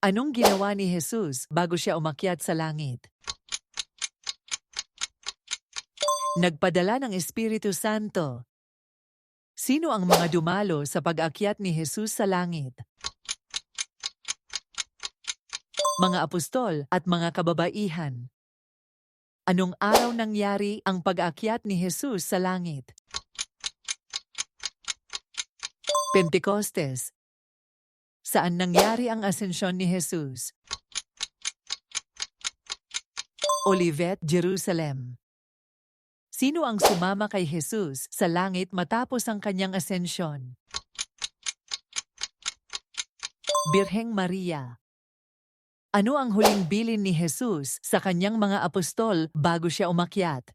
Anong ginawa ni Jesus bago siya umakyat sa langit? Nagpadala ng Espiritu Santo. Sino ang mga dumalo sa pag-akyat ni Jesus sa langit? Mga apostol at mga kababaihan. Anong araw nangyari ang pag-akyat ni Jesus sa langit? Pentecostes. Saan nangyari ang asensyon ni Jesus? Olivet, Jerusalem. Sino ang sumama kay Jesus sa langit matapos ang kanyang asensyon? Birheng Maria. Ano ang huling bilin ni Jesus sa kanyang mga apostol bago siya umakyat?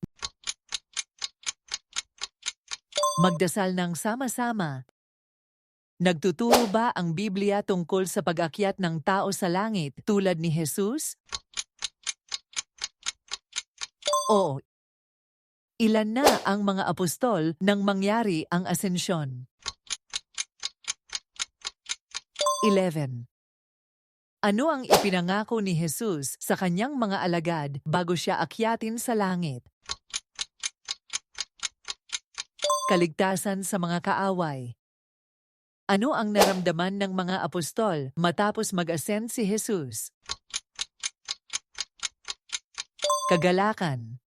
Magdasal ng sama-sama. Nagtuturo ba ang Biblia tungkol sa pag-akyat ng tao sa langit tulad ni Jesus? Oo. Ilan na ang mga apostol nang mangyari ang asensyon? 11. Ano ang ipinangako ni Jesus sa kanyang mga alagad bago siya akyatin sa langit? Kaligtasan sa mga kaaway. Ano ang naramdaman ng mga apostol matapos mag-ascend si Jesus? Kagalakan.